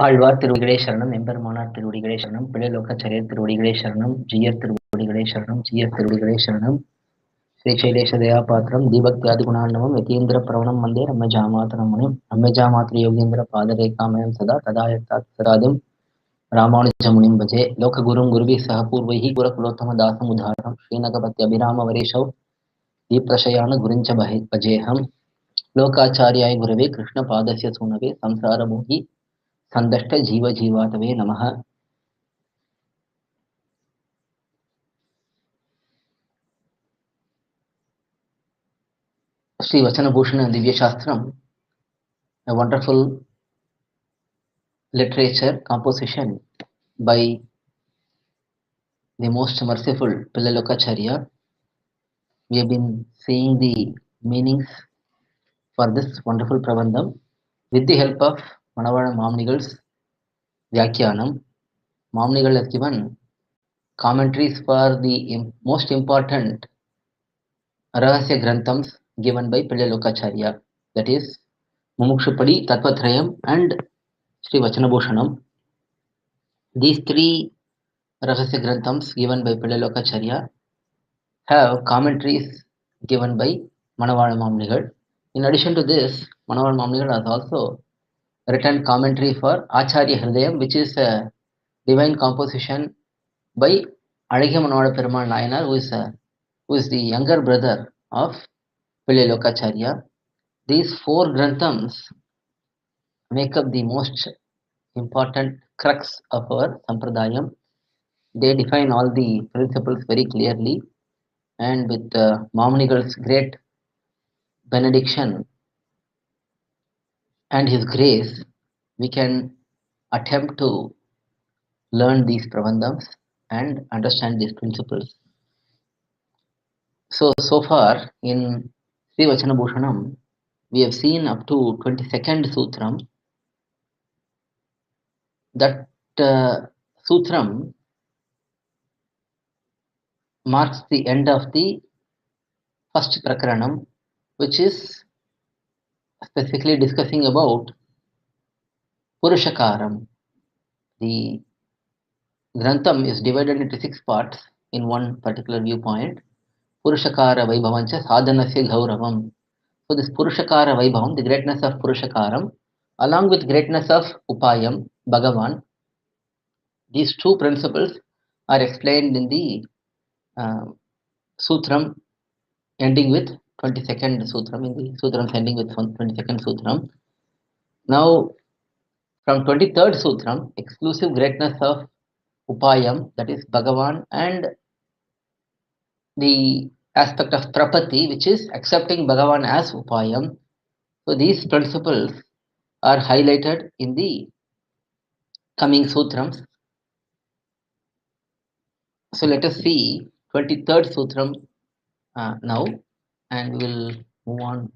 ஆழ்வார் திருவடிகளே சரணம், எம்பெருமானார் திருவடிகளே சரணம், பிள்ளைலோகச்சரியர் திருவடிகளே சரணம், ஜீயர் திருவடிகளே சரணம், ஜீயர் திருவடிகளே சரணம். ஸ்ரீ சைலேஷ தயாபாத்திரம் தீபக்தியாதி குணாண்டவம் யதீந்திர பிரவணம் வந்தே ரம்யஜாமாதரம் முனிம் ரம்யஜாமாத்திர யோகீந்திர பாதரேகாமயம் சதா ததாயத்தாத் சதாதிம் ராமானுஜமுனிம் பஜே லோககுரும் குருவி சக பூர்வைஹி குரகுலோத்தம தாசம் உதாரம் ஸ்ரீநகபதி அபிராம வரேஷௌ தீப்ரஷயான குருஞ்ச பஜேஹம் லோகாச்சாரியாய குரவே கிருஷ்ண பாதஸ்ய சூனவே சம்சாரமோகி சந்தஷ்ட ஜீவ ஜீவாதவே நமः. SrIvachana bhUshaNam Divya Shastram, a wonderful literature composition by the most merciful Pillalokacharya. We have been seeing the meanings for this wonderful Prabandham with the help of Manavada Mamnigal's Vyakyanam. Mamnigal has given commentaries for the most important Rahasya Granthams given by Pillalokacharya, that is Mumukshupadi, Tattvatrayam and SrIvachana bhUshaNam. These three Rahasya Granthams given by Pillalokacharya have commentaries given by Manavada Mamnigal. In addition to this, Manavada Mamnigal has also written commentary for Acharya Hridayam, which is a divine composition by Azhagya Manavada Perumal Nayanar, who is the younger brother of Pillalokacharya. These four Granthams make up the most important crux of our Sampradayam. They define all the principles very clearly, and with Mamnigal's great benediction and his grace, we can attempt to learn these Prabandhams and understand these principles. So far in SrIvachana bhUshaNam, we have seen up to 22nd sUthram. That sUthram marks the end of the first prakAranam, which is specifically discussing about PuRushakaram. The Grantham is divided into 6 parts in one particular viewpoint. Purushakara Vaibhavancha Sadhanasya Gauravam. So this Purushakara Vaibhavam, the greatness of Purushakaram, along with greatness of Upayam, Bhagavan, these two principles are explained in the Sutram ending with 22nd Sutram, in the Sutrams ending with 22nd Sutram. Now, from 23rd Sutram, exclusive greatness of Upayam, that is Bhagavan, and the aspect of prapaththi, which is accepting Bhagavan as Upayam. So these principles are highlighted in the coming Sutrams. So let us see 23rd Sutram now, and we will move on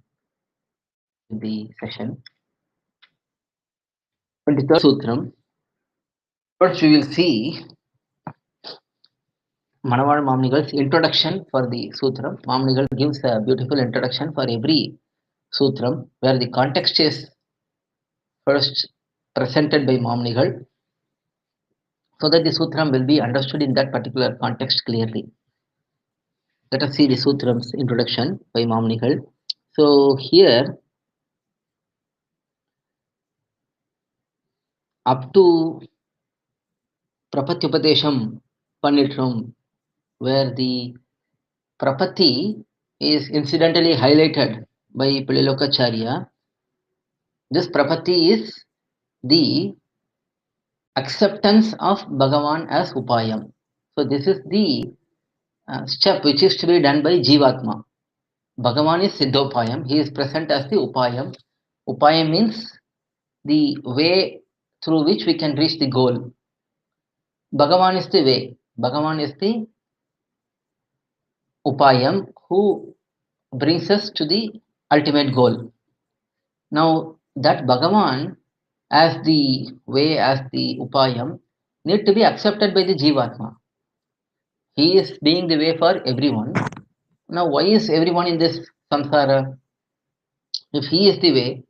to the session. 23rd Sutram. First we will see Manavada Mamnigal's introduction for the Sutram. Mamnigal gives a beautiful introduction for every Sutram, where the context is first presented by Mamnigal, so that the Sutram will be understood in that particular context clearly. Let us see the Sutram's introduction by Mamnigal. So here, up to Prapaththi Panitram, where the prapaththi is incidentally highlighted by Pillalokacharya. This prapaththi is the acceptance of Bhagavan as Upayam. So this is the step which is to be done by Jivatma. Bhagavan is Siddhopayam. He is present as the Upayam. Upayam means the way through which we can reach the goal. Bhagavan is the way. Bhagavan is the Upayam who brings us to the ultimate goal. Now that Bhagavan as the way, as the Upayam, need to be accepted by the Jivatma. He is being the way for everyone. Now why is everyone in this samsara? If he is the way,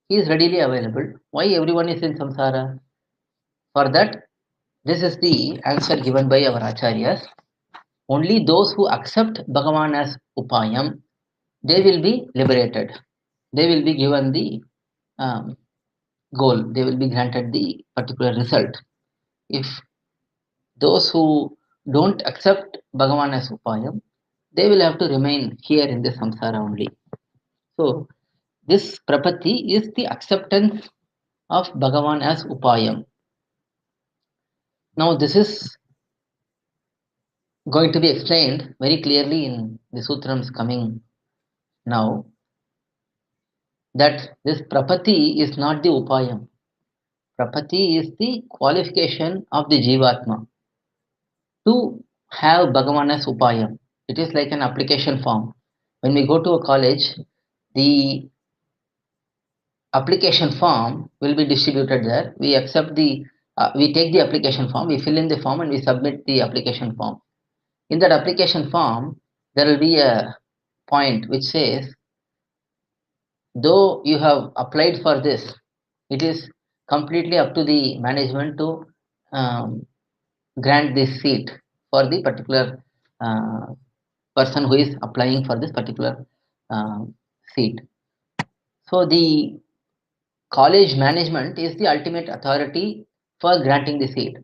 he is readily available. Why everyone is in samsara? For that, this is the answer given by our acharyas. Only those who accept Bhagavan as upayam, they will be liberated. They will be given the um, goal. They will be granted the particular result. If those who don't accept Bhagavan as upayam, they will have to remain here in the samsara only. So this prapaththi is the acceptance of Bhagavan as upayam. Now this is going to be explained very clearly in the sutrams coming now, that this prapaththi is not the upayam. Prapaththi is the qualification of the jivatma to have Bhagavan as upayam. It is like an application form. When we go to a college, the application form will be distributed there. We accept we take the application form, we fill in the form and we submit the application form. In that application form, there will be a point which says, though you have applied for this, it is completely up to the management to grant this seat for the particular person who is applying for this particular seat. So the college management is the ultimate authority for granting the seat.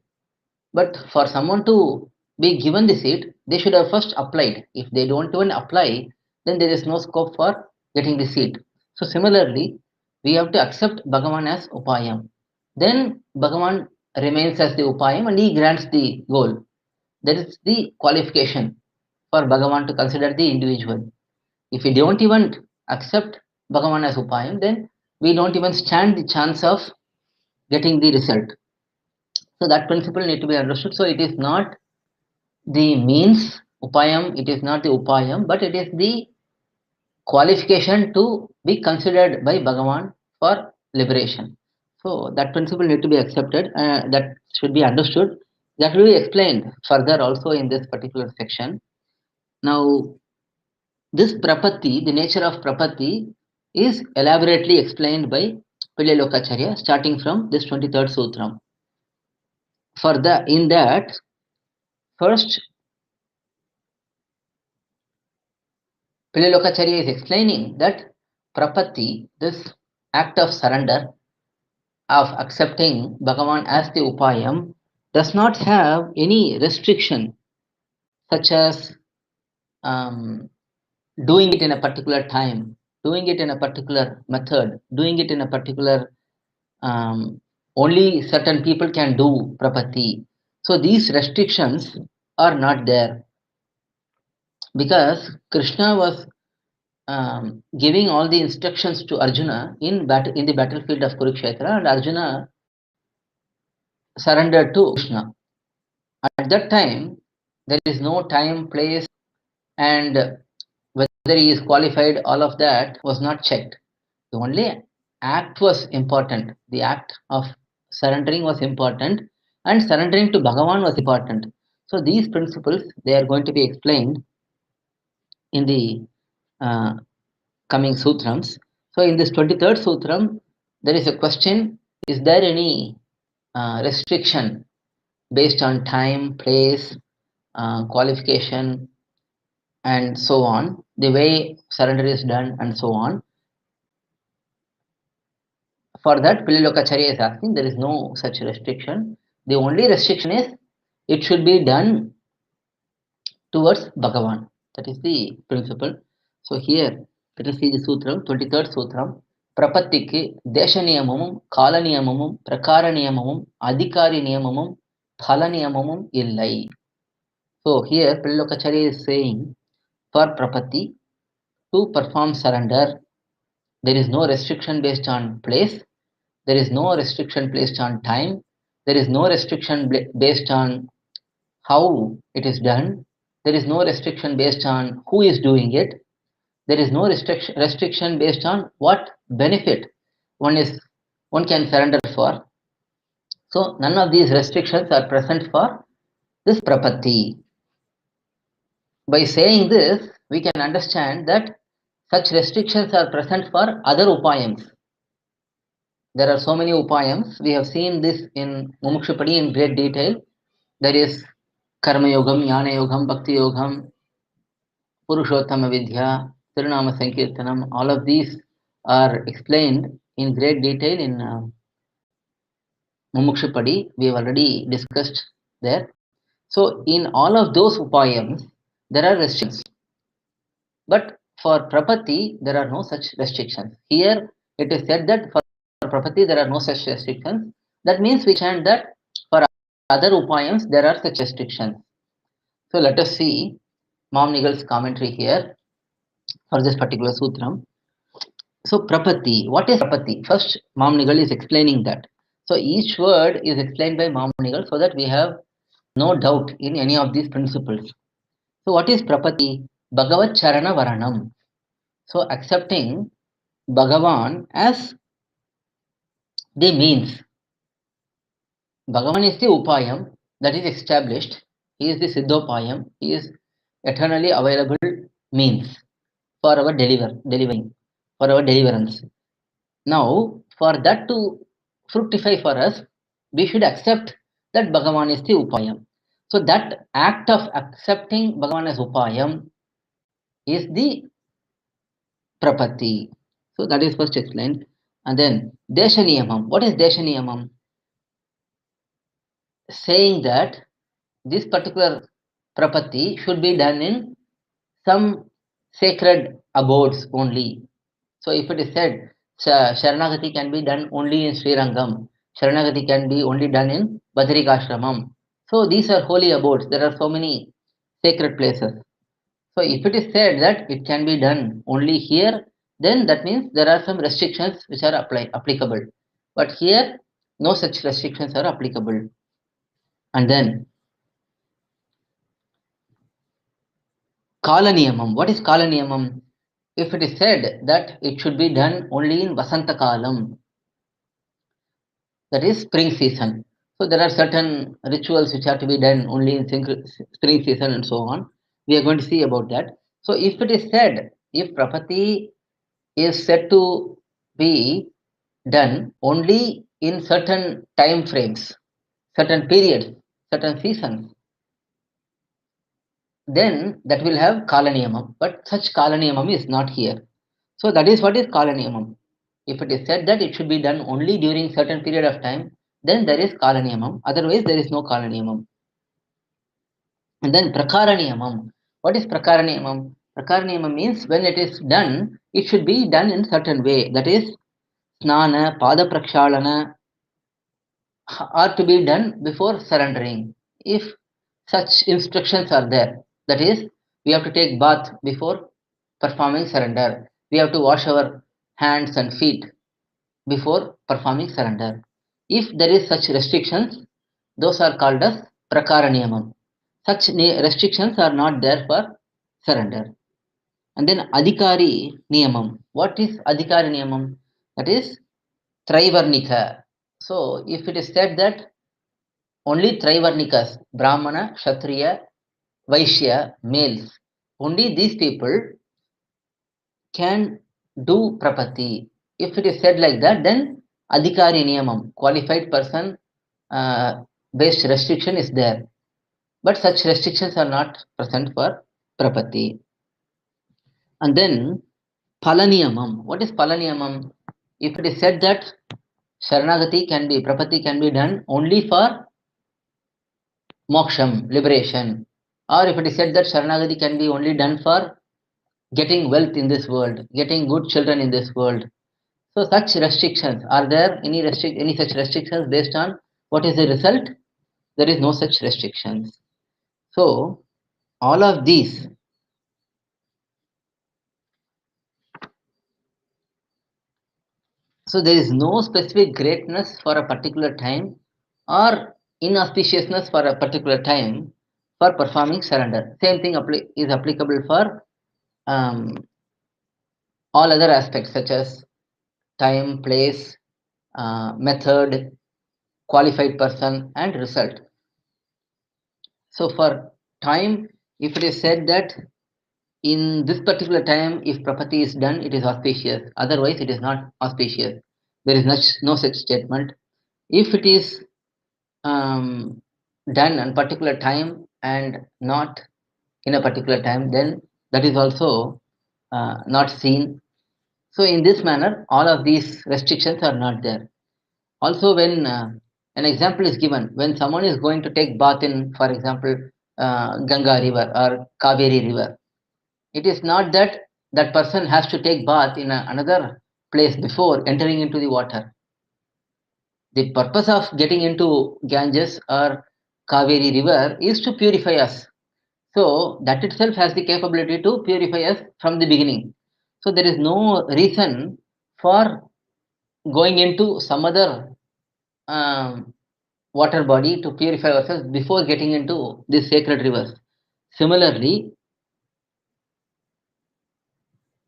But for someone to be given the seat, they should have first applied. If they don't even apply, then there is no scope for getting the seat. So similarly, we have to accept Bhagavan as upayam. Then Bhagavan remains as the upayam and he grants the goal. That is the qualification for Bhagavan to consider the individual. If we don't even accept Bhagavan as upayam, then we don't even stand the chance of getting the result. So that principle need to be understood. So it is not the means upayam, it is not the upayam, but it is the qualification to be considered by Bhagavan for liberation. So that principle need to be accepted, that should be understood. That will be explained further also in this particular section. Now, this prapaththi, the nature of prapaththi, is elaborately explained by Pillai Lokacharya starting from this 23rd sutram. In that, first, Pillai Lokacharya is explaining that prapaththi, this act of surrender, of accepting Bhagavan as the upayam, does not have any restriction, such as doing it in a particular time, doing it in a particular method, doing it in a particular only certain people can do prapaththi. So these restrictions are not there, because Krishna was giving all the instructions to Arjuna in the battlefield of Kurukshetra, and Arjuna surrendered to Krishna. At that time, there is no time, place, and whether he is qualified, all of that was not checked. The only act was important. The act of surrendering was important, and surrendering to Bhagavan was important. So these principles, they are going to be explained in the coming sutrams. So in this 23rd sutram, there is a question: is there any restriction based on time, place, qualification, and so on, the way surrender is done, and so on? For that, Pillai Lokacharya is asking, there is no such restriction. The only restriction is it should be done towards Bhagavan. That is the principle. So here, let us see the sutram, 23rd sutram. Prapaththikku, dhESa niyamamum, kAla niyamamum, prakAra niyamamum, adhikAri niyamamum, phala niyamamum, illai. So here, Pillai Lokacharya is saying, for prapaththi, to perform surrender, there is no restriction based on place, there is no restriction based on time, there is no restriction based on how it is done, there is no restriction based on who is doing it, there is no restriction based on what benefit one can surrender for. So none of these restrictions are present for this prapaththi. By saying this, we can understand that such restrictions are present for other upayams. There are so many upayams. We have seen this in Mumukshupadi in great detail. There is Karma Yogam, Jnana Yogam, Bhakti Yogam, Purushottama Vidya, Tirunama Sankirtanam. All of these are explained in great detail in Mumukshupadi. We have already discussed there. So, in all of those upayams, there are restrictions. But for prapaththi, there are no such restrictions. Here, it is said that for prapaththi, there are no such restrictions. That means we understand that for other upayams, there are such restrictions. So, let us see Mamnigal's commentary here for this particular sutram. So, prapaththi, what is prapaththi? First, Mamnigal is explaining that. So, each word is explained by Mamnigal so that we have no doubt in any of these principles. So, what is prapaththi? Bhagavat Charana Varanam. So, accepting Bhagavan as the means. Bhagavan is the upayam that is established. He is the siddhopayam. He is eternally available means for our delivering, for our deliverance. Now, for that to fructify for us, we should accept that Bhagavan is the upayam. So, that act of accepting Bhagavan as upayam is the prapaththi. So, that is first explained. And then, dhESa niyamam. What is dhESa niyamam? Saying that this particular prapaththi should be done in some sacred abodes only. So if it is said Sharanagati can be done only in Srirangam, Sharanagati can be only done in Badrikashramam. So these are holy abodes. There are so many sacred places. So if it is said that it can be done only here, then that means there are some restrictions which are applicable. But here, no such restrictions are applicable. And then Kala niyamam. What is Kala niyamam? If it is said that it should be done only in kAlam, that is spring season. So there are certain rituals which have to be done only in spring season and so on. We are going to see about that. So if it is said, if prapaththi is said to be done only in certain time frames, certain periods, certain seasons, then that will have Kala niyamam. But such Kala niyamam is not here. So that is what is Kala niyamam. If it is said that it should be done only during certain period of time, then there is Kala niyamam. Otherwise, there is no Kala niyamam. And then prakAra niyamam. What is prakAra niyamam? PrakAra niyamam means when it is done, it should be done in certain way. That is, snana, pada prakshalana are to be done before surrendering. If such instructions are there, that is, we have to take bath before performing surrender. We have to wash our hands and feet before performing surrender. If there is such restrictions, those are called as prakAra niyamam. Such restrictions are not there for surrender. And then adhikAri niyamam. What is adhikAri niyamam? That is thraivarNikar. So if it is said that only thraivarNikas, Brahmana, Kshatriya, Vaishya, males, only these people can do prapaththi. If it is said like that, then adhikAri niyamam, qualified person based restriction is there. But such restrictions are not present for prapaththi. And then palaniyamam. What is palaniyamam? If it is said that Sharanagati can be, prapaththi can be done only for moksham, liberation. Or if it is said that Sharanagati can be only done for getting wealth in this world, getting good children in this world. So such restrictions, are there any such restrictions based on what is the result? There is no such restrictions. So all of these so there is no specific greatness for a particular time or inauspiciousness for a particular time for performing surrender. Same thing is applicable for all other aspects such as time, place, method, qualified person and result. So for time, if it is said that in this particular time, if prapaththi is done, it is auspicious. Otherwise, it is not auspicious. There is no such statement. If it is done at a particular time and not in a particular time, then that is also not seen. So in this manner, all of these restrictions are not there. Also, when an example is given, when someone is going to take bath in, for example, Ganga river or Kaveri river, it is not that that person has to take bath in another place before entering into the water. The purpose of getting into Ganges or Kaveri river is to purify us. So that itself has the capability to purify us from the beginning. So there is no reason for going into some other water body to purify ourselves before getting into these sacred rivers. Similarly,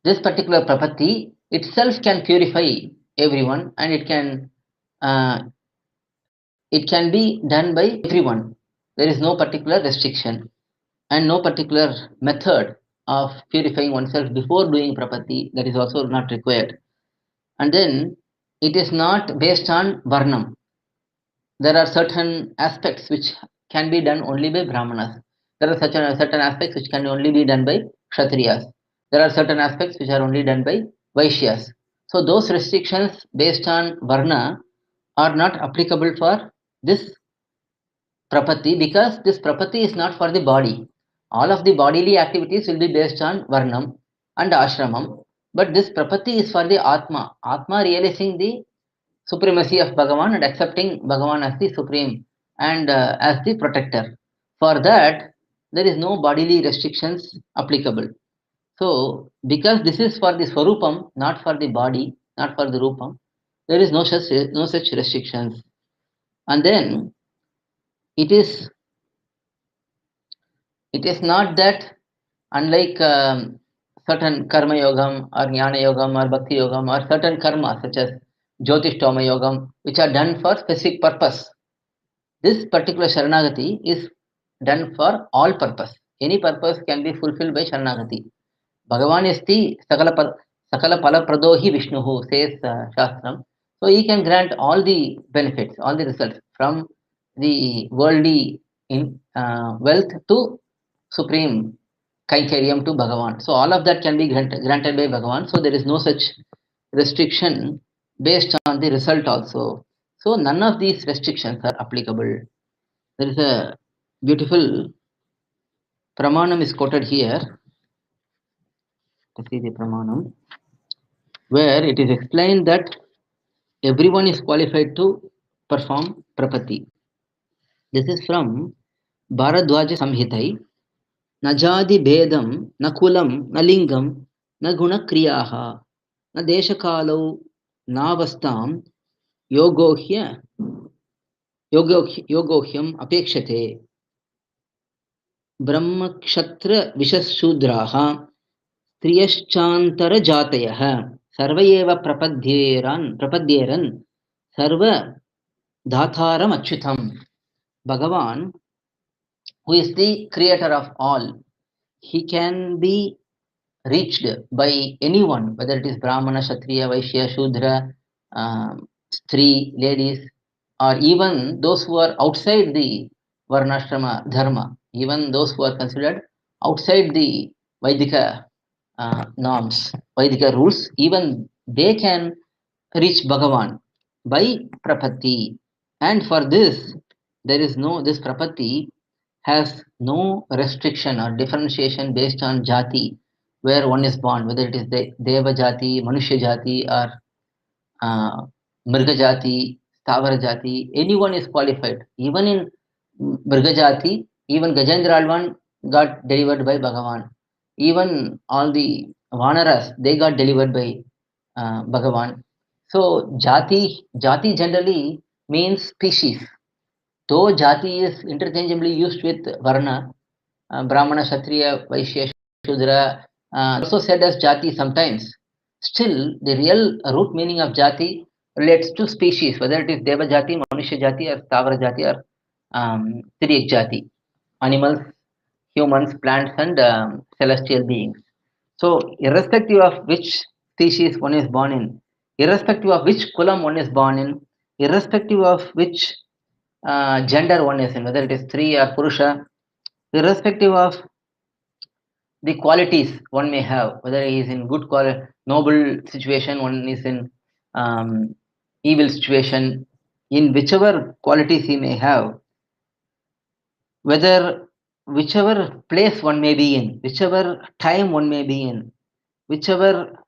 this particular prapaththi itself can purify everyone, and uh, it can be done by everyone. There is no particular restriction and no particular method of purifying oneself before doing prapaththi. That is also not required. And then it is not based on varnam. There are certain aspects which can be done only by brahmanas. There are certain aspects which can only be done by kshatriyas. There are certain aspects which are only done by vaishyas. So those restrictions based on varna are not applicable for this prapaththi, because this prapaththi is not for the body. All of the bodily activities will be based on varnam and ashramam, but this prapaththi is for the atma. Atma realizing the supremacy of Bhagavan and accepting Bhagavan as the supreme and as the protector. For that, there is no bodily restrictions applicable. So, because this is for the swarupam, not for the body, not for the rupam, there is no such restrictions. And then it is it is not that, unlike certain karma yogam or jnana yogam or bhakti yogam or certain karma such as jyotishtoma yogam, which are done for specific purpose. This particular Sharanagati is done for all purpose. Any purpose can be fulfilled by Sharanagati. Bhagavan is the Sakala Palapradohi Vishnuhu, says SAsthrOkthangaLAna. So he can grant all the benefits, all the results from the worldly wealth to supreme Kaikariam to Bhagavan. So all of that can be granted by Bhagavan. So there is no such restriction based on the result also. So none of these restrictions are applicable. There is a beautiful pramanam is quoted here. Let's see the pramanam, where it is explained that everyone is qualified to perform prapaththi. This is from Bharadwaja Samhitai. Najadi bedam, na kulam, na lingam, na guna kriyaha, na deshakalau, na vastam, yogohyam apekshate. Brahmakshatra vishashudраха स्त्रियश्चान्तरजातयः सर्व एव प्रपद्येरन् सर्व धातारमच्युतम्. Bhagavan, who is the creator of all, he can be reached by anyone, whether it is Brahmana, Kshatriya, Vaishya, Shudra, Stri, ladies, or even those who are outside the Varnashrama Dharma, even those who are considered outside the Vaidhika norms, Vaidhika rules, even they can reach Bhagavan by prapaththi. And for this, this prapaththi has no restriction or differentiation based on jati, where one is born, whether it is the Deva jati, Manushya jati, or Mrga jati, Stavara jati, anyone is qualified. Even in Mrga jati, even Gajendra Alvan got delivered by Bhagavan. Even all the Vanaras, they got delivered by Bhagavan. So jati generally means species. Though jati is interchangeably used with varna, Brahmana, Kshatriya, Vaishya, Shudra, also said as jati sometimes. Still, the real root meaning of jati relates to species, whether it is Deva jati, Manushya jati, or Stavara jati, or Tiryak jati, animals, humans, plants, and celestial beings. So, irrespective of which species one is born in, irrespective of which kulam one is born in, irrespective of which gender one is in, whether it is Stri or Purusha, irrespective of the qualities one may have, whether he is in good noble situation, one is in evil situation, in whichever qualities he may have, whether whichever place one may be in, whichever time one may be in, whichever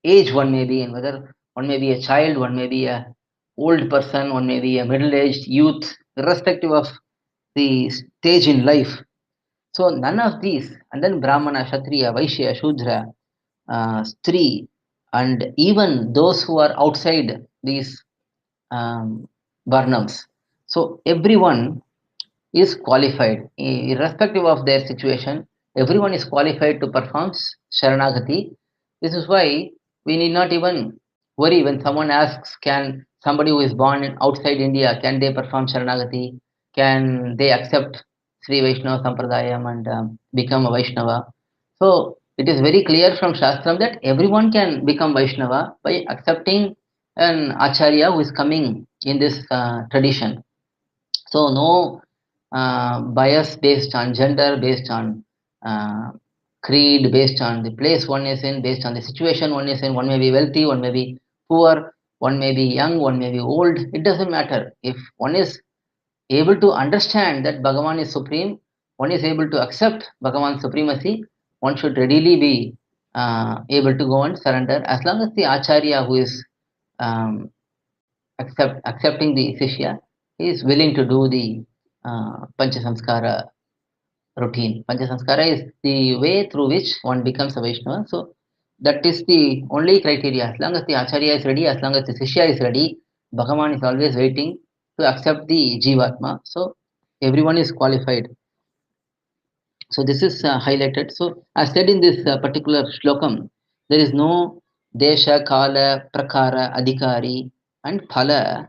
age one may be in, whether one may be a child, one may be a old person, one may be a middle-aged youth, irrespective of the stage in life. So none of these, and then Brahmana, Kshatriya, Vaishya, Shudra, Stri, and even those who are outside these varnams. So everyone is qualified, irrespective of their situation. Everyone is qualified to perform Sharanagati. This is why we need not even worry when someone asks, can somebody who is born outside India, can they perform Sharanagati? Can they accept Sri Vaishnava Sampradayam and become a Vaishnava? So it is very clear from Shastram that everyone can become Vaishnava by accepting an Acharya who is coming in this tradition. So no bias based on gender, based on uh, creed, based on the place one is in, based on the situation one is in. One may be wealthy, one may be poor, one may be young, one may be old. It doesn't matter. If one is able to understand that Bhagavan is supreme, one is able to accept Bhagavan's supremacy, one should readily be able to go and surrender, as long as the Acharya who is um, accepting the Shishya is willing to do the Panchasamskara routine. Panchasamskara is the way through which one becomes a Vaishnava. So that is the only criteria. As long as the Acharya is ready, as long as the Shishya is ready, Bhagavan is always waiting to accept the Jivatma. So everyone is qualified. So this is highlighted. So as said in this particular shlokam, there is no dhESa, kAla, prakAra, adhikAri, and phala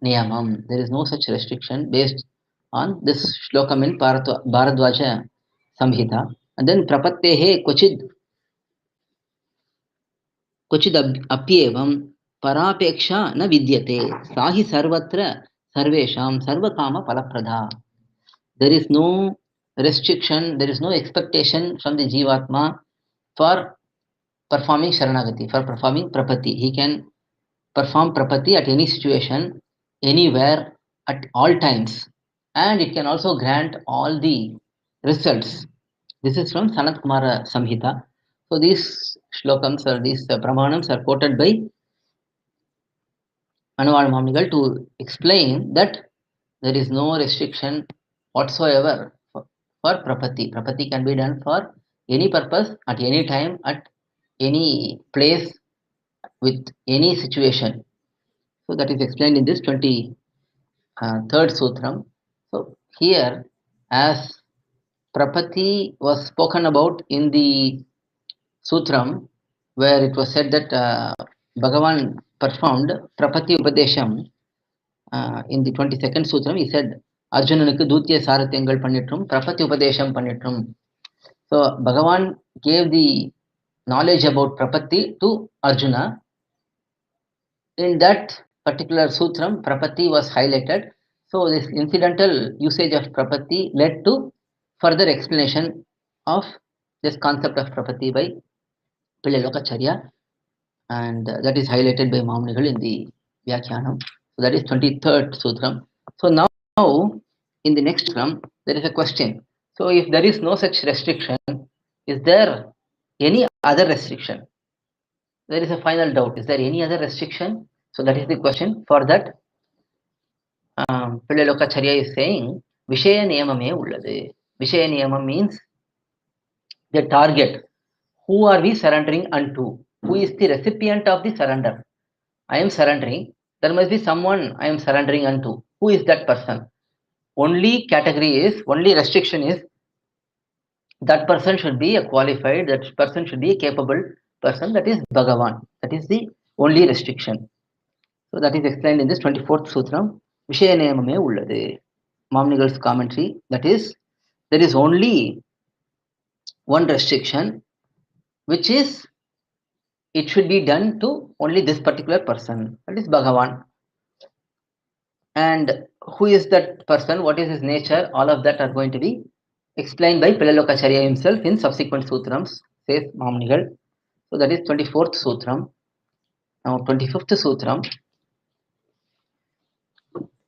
niyamam. There is no such restriction based on this shlokam in Bharadwaja Samhita. And then prapattehe क्वचिद अप्येवं परापेक्षा न विद्यते सा हि सर्वत्र सर्वेषां सर्वकाम फलप्रदा. There is no restriction, there is no expectation from the Jivatma for performing Sharanagati, for performing Prapathi. He can perform Prapathi at any situation, anywhere, at all times, and it can also grant all the results. This is from Sanat Kumara Samhita. So these shlokams or these pramanams are quoted by Manavada Mamnigal to explain that there is no restriction whatsoever for Prapathi. Prapathi can be done for any purpose, at any time, at any place, with any situation. So that is explained in this 23rd Sutram. So here, as Prapathi was spoken about in the Sutram, where it was said that Bhagavan performed Prapathi Upadesham. In the 22nd Sutram, he said, Arjunanukku Dutya Saratyangal Pannitrum, Prapathi Upadesham Pannitrum. So Bhagavan gave the knowledge about Prapathi to Arjuna. In that particular Sutram, Prapathi was highlighted. So this incidental usage of Prapathi led to further explanation of this concept of Prapathi by Pillai, and that is highlighted by Mamnigal in the Vyakyanam. So that is 23rd Sutram. So now in the next Sutram, there is a question. So if there is no such restriction, is there any other restriction? There is a final doubt. Is there any other restriction? So that is the question. For that, Pillai is saying, vishaya niyamamE uLLadhu. Vishaya niyamam means the target. Who are we surrendering unto? Who is the recipient of the surrender? I am surrendering. There must be someone I am surrendering unto. Who is that person? Only restriction is that person should be a qualified, that person should be a capable person, that is Bhagavan. That is the only restriction. So that is explained in this 24th Sutram. Vishaya niyamamE uLLadhu. Mamnigal's commentary, that is, there is only one restriction, which is it should be done to only this particular person, that is Bhagavan. And who is that person, what is his nature, all of that are going to be explained by Pilalokacharya himself in subsequent sutrams, says Mamnigal. So that is 24th sutram. Now 25th sutram.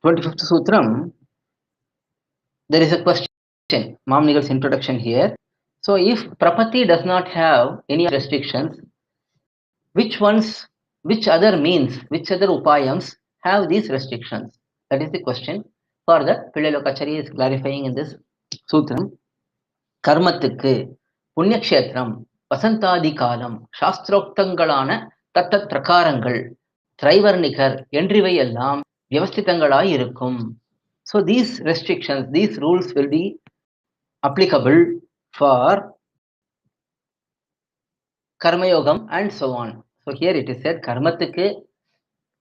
25th sutram, there is a question, Mamnigal's introduction here. So if prapaththi does not have any restrictions, which other means, which other upayams have these restrictions? That is the question. For that, Pilalokacharya is clarifying in this sutram. karmaththukku, puNya kshEthram, vasanthAdhi kAlam, SAsthrOkthangaLAna, thaththath prakArangaL, thraivarNikar, enRu ellAm, vyavasthithangaLAyirukkum. So these restrictions, these rules will be applicable for karma yogam and so on. So here it is said karmaththukku,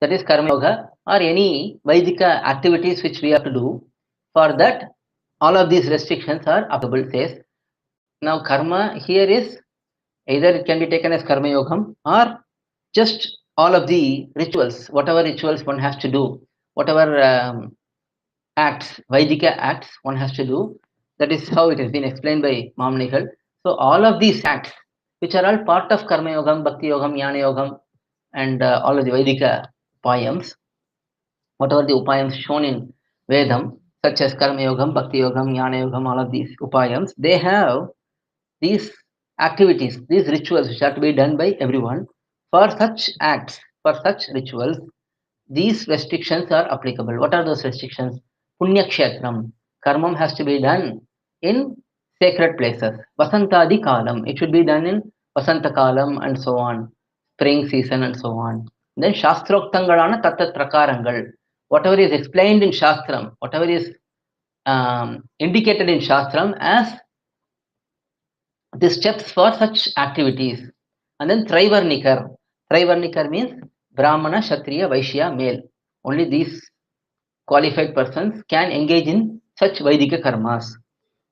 that is karma yoga, or any vaidhika activities which we have to do. For that, all of these restrictions are applicable, says. Now karma here is either it can be taken as karma yogam or just all of the rituals, whatever rituals one has to do, whatever acts, vaidhika acts one has to do. That is how it has been explained by Mamnigal. So all of these acts, which are all part of karma yogam, bhakti yogam, jnana yogam, and all of the vaidhika upayams, whatever the upayams shown in Vedam, such as karma yogam, bhakti yogam, jnana yogam, all of these upayams, they have these activities, these rituals which have to be done by everyone. For such acts, for such rituals, these restrictions are applicable. What are those restrictions? puNya kshEthram. Karmam has to be done in sacred places. vasanthAdhi kAlam. It should be done in vasantha kAlam and so on. Spring season and so on. Then SAsthrOkthangaLAna thaththath prakArangaL. Whatever is explained in Shastram, whatever is indicated in Shastram as the steps for such activities. And then thraivarNikar. ThraivarNikar means Brahmana, Kshatriya, Vaishya, male. Only these qualified persons can engage in such Vaidika karmas.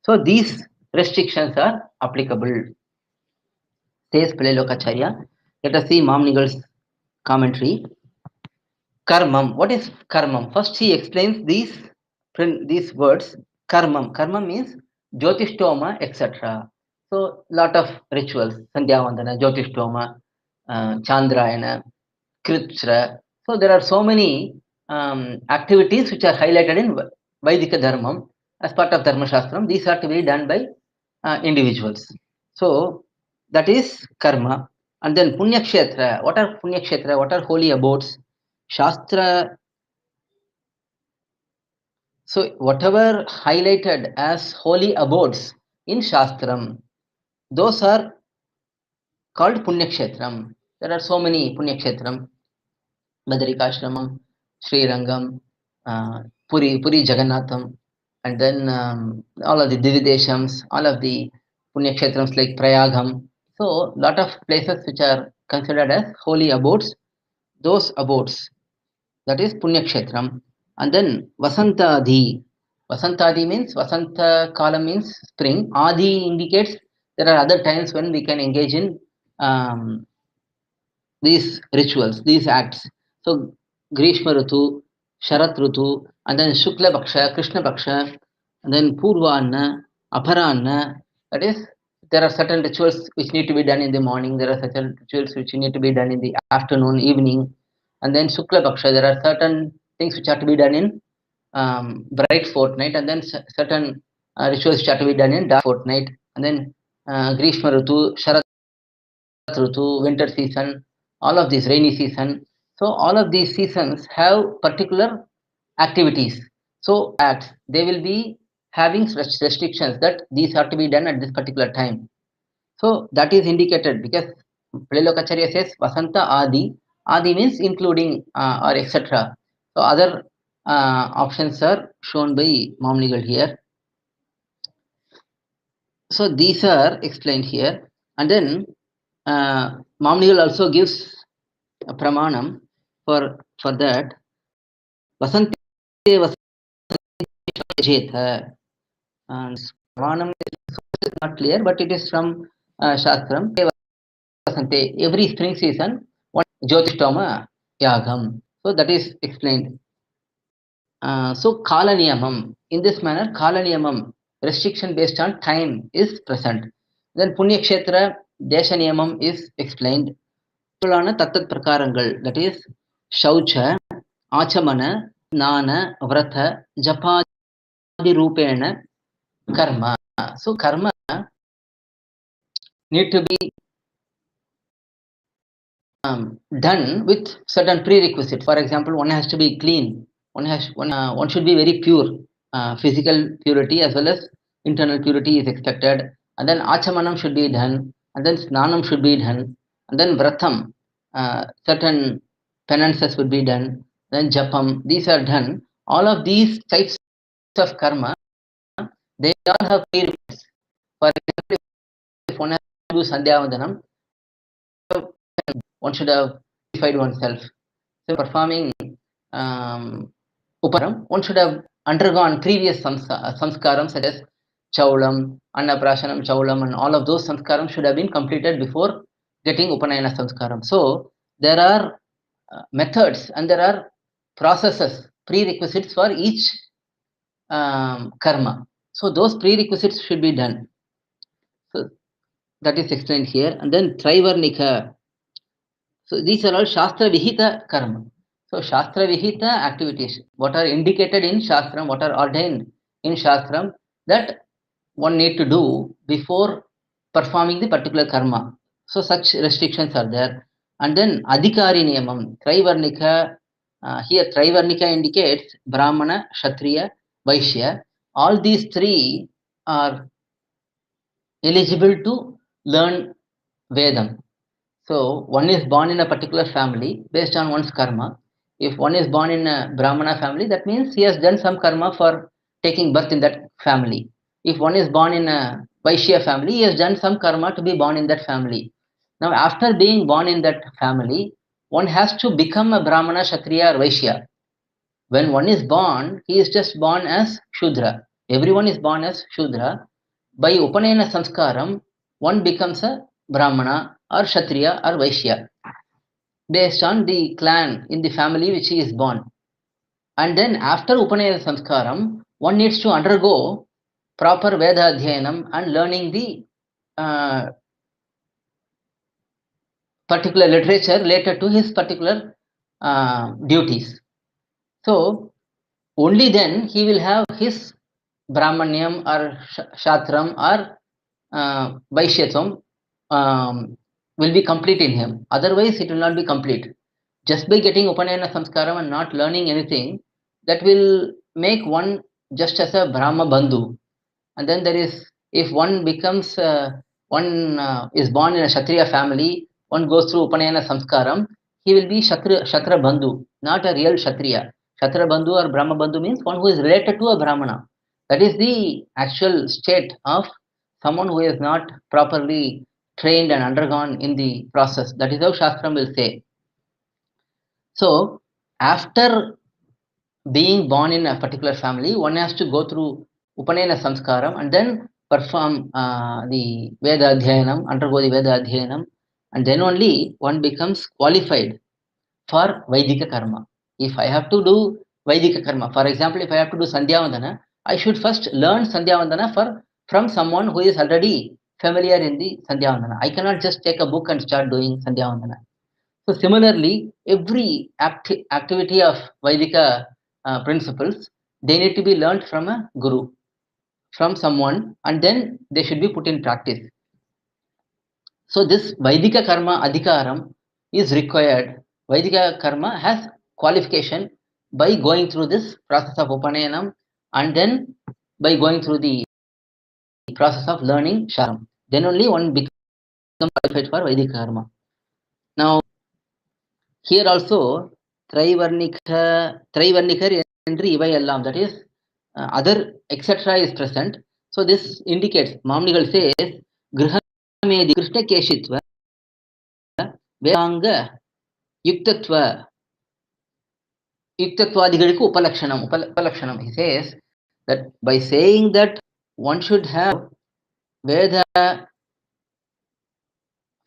So these restrictions are applicable, says Pilalokacharya. Let us see Mamnigal's commentary. Karmam. What is karmam? First he explains these words. Karmam. Karmam means Jyotishtoma, etc. So lot of rituals. Sandhya Vandana, Jyotishtoma, Chandrayana, Kritra. So there are so many activities which are highlighted in Vaidika Dharmam as part of Dharma Shastram. These are to be done by individuals. So that is karma. And then puNya kshEtra. What are puNya kshEtra? What are holy abodes? Shastra. So whatever highlighted as holy abodes in Shastram, those are called puNya kshEthram. There are so many puNya kshEthram. Badrikashramam, Srirangam, Puri Jagannatham, and then all of the dhESams, all of the puNya kshetrams like Prayagam. So lot of places which are considered as holy abodes, those abodes, that is puNya kshetram. And then vasanthAdhi. vasanthAdhi means Vasantha Kala means spring. Adi indicates there are other times when we can engage in these rituals, these acts. So Grishma Ritu, Sharat Ritu, and then Shukla Bhaksha, Krishna Bhaksha, and then Purvanna, Aparanna. That is, there are certain rituals which need to be done in the morning, there are certain rituals which need to be done in the afternoon, evening, and then Shukla Bhaksha, there are certain things which have to be done in bright fortnight, and then certain rituals which have to be done in dark fortnight, and then Grishma Ritu, Sharat Ritu, winter season, all of these rainy season. So all of these seasons have particular activities. So acts, they will be having restrictions that these are to be done at this particular time. So that is indicated because Pilalokacharya says Vasanta Adi. Adi means including or etc. So other options are shown by Mamnigal here. So these are explained here. And then Mamnigal also gives a pramanam for that. Vasante Vasanthetha. And pramanam is not clear, but it is from Shastram. vasante, every spring season, one Jyotishtoma Yagam. So that is explained. So Kala Niyamam. In this manner, Kala Niyamam, restriction based on time is present. Then puNya kshetra dhESa niyamam is explained. thaththath prakArangaL, that is Shaucha, Achamana, Nana, Vrata, Japadi Rupena, Karma. So karma need to be done with certain prerequisites. For example, one has to be clean. One should be very pure. Physical purity as well as internal purity is expected. And then achamanam should be done. And then snanam should be done. And then vratam, certain penances would be done. Then japam, these are done. All of these types of karma, they all have prerequisites. For example, if one has to do sandhyavandanam, one should have purified oneself. So performing uparam, one should have undergone previous samskaram such as chaulam, annaprashanam, chaulam, and all of those samskaram should have been completed before getting upanayana samskaram. So there are methods and there are processes, prerequisites for each karma. So those prerequisites should be done. So that is explained here. And then thraivarNikar. So these are all Shastra Vihita karma. So Shastra Vihita activities, what are indicated in Shastram, what are ordained in Shastram, that one need to do before performing the particular karma. So such restrictions are there. And then adhikAri niyamam, thraivarNika, here thraivarNika indicates Brahmana, Kshatriya, Vaishya. All these three are eligible to learn Vedam. So one is born in a particular family based on one's karma. If one is born in a Brahmana family, that means he has done some karma for taking birth in that family. If one is born in a Vaishya family, he has done some karma to be born in that family. Now, after being born in that family, one has to become a Brahmana, Kshatriya, or Vaishya. When one is born, he is just born as Shudra. Everyone is born as Shudra. By Upanayana Samskaram, one becomes a Brahmana or Kshatriya or Vaishya based on the clan in the family which he is born. And then after Upanayana Samskaram, one needs to undergo proper Veda Adhyanam and learning the particular literature related to his particular duties. So only then he will have his Brahmanyam or Shatram or Vaishyatam will be complete in him. Otherwise, it will not be complete. Just by getting Upanayana Samskaram and not learning anything, that will make one just as a Brahma Bandhu. And then there is, if one becomes, one is born in a Kshatriya family, one goes through Upanayana Samskaram, he will be Shatra Bandhu, not a real Kshatriya. Shatra Bandhu or Brahma Bandhu means one who is related to a Brahmana. That is the actual state of someone who is not properly trained and undergone in the process. That is how Shastram will say. So, after being born in a particular family, one has to go through Upanayana Samskaram and then perform the Veda Adhyanam, undergo the Veda Adhyanam, and then only one becomes qualified for Vaidhika karma. If I have to do Vaidhika karma, for example, if I have to do Sandhyavandana, I should first learn Sandhyavandana from someone who is already familiar in the Sandhyavandana. I cannot just take a book and start doing Sandhyavandana. So similarly, every activity of Vaidhika principles, they need to be learnt from a guru, from someone, and then they should be put in practice. So this Vaidhika karma adhikaram is required. Vaidhika karma has qualification by going through this process of Upanayanam and then by going through the process of learning Sharam. Then only one becomes qualified for Vaidhika karma. Now, here also thraivarNikar enRu ivai, that is other etc. is present. So this indicates, Mamnigal says, Grihamedi Krishna Keshitva Vedanga Yuktatva Yuktatvadigariku Upalakshanam. He says that by saying that one should have Veda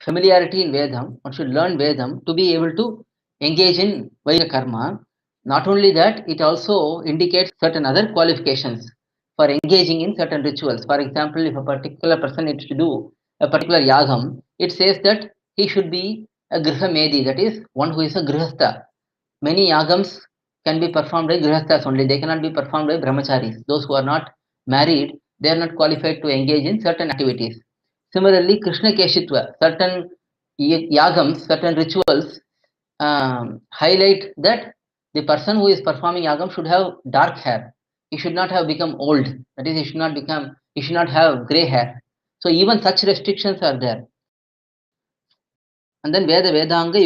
familiarity in Vedam. One should learn Vedam to be able to engage in vaidhika karma. Not only that, it also indicates certain other qualifications for engaging in certain rituals. For example, if a particular person needs to do a particular yagam, it says that he should be a grihamedi, that is, one who is a grihastha. Many yagams can be performed by grihasthas only. They cannot be performed by brahmacharis. Those who are not married, they are not qualified to engage in certain activities. Similarly, Krishna Keshitva, certain yagams, certain rituals highlight that the person who is performing yagam should have dark hair. He should not have become old. That is, he should not have grey hair. So even such restrictions are there. And then Vedanga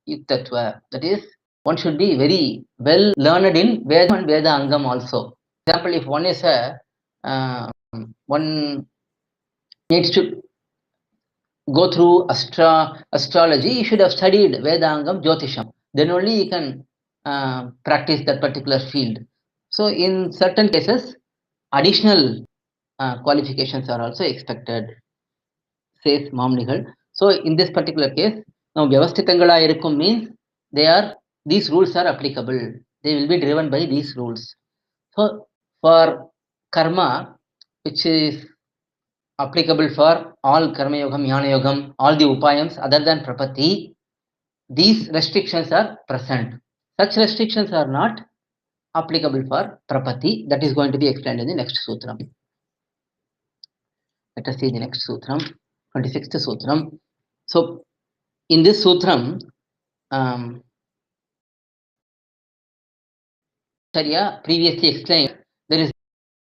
Yuktatva. That is, one should be very well learned in Veda and Veda Angam also. For example, if one is one needs to go through astrology, he should have studied Vedangam Jyotisham. Then only he can practice that particular field. So in certain cases, additional qualifications are also expected, says Mamnigal. So in this particular case, now vyavasthithangaLAyirukkum means these rules are applicable. They will be driven by these rules. So for karma, which is applicable for all karma yogam, jnana yogam, all the upayams other than prapaththi, these restrictions are present. Such restrictions are not applicable for prapaththi. That is going to be explained in the next sutram. Let us see the next sutram, 26th sutram. So in this sutram, previously explained, there is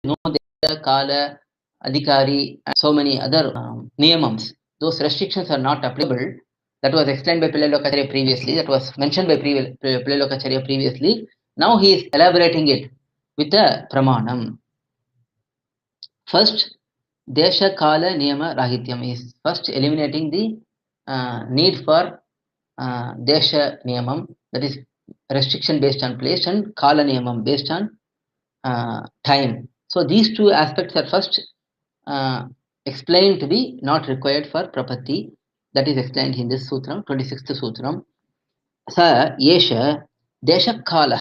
no dhESa, kAla, adhikAri, and so many other niyamams. Those restrictions are not applicable. That was explained by Pillai previously. That was mentioned by Pillai previously. Now he is elaborating it with a pramanam. First, dhESa, kala, niyama, rahityam is first eliminating the need for dhESa niyamam, that is restriction based on place, and kala niyamam based on time. So these two aspects are first explained to be not required for prapaththi. That is explained in this sutram, 26th sutram. Sa yesha dhESa kala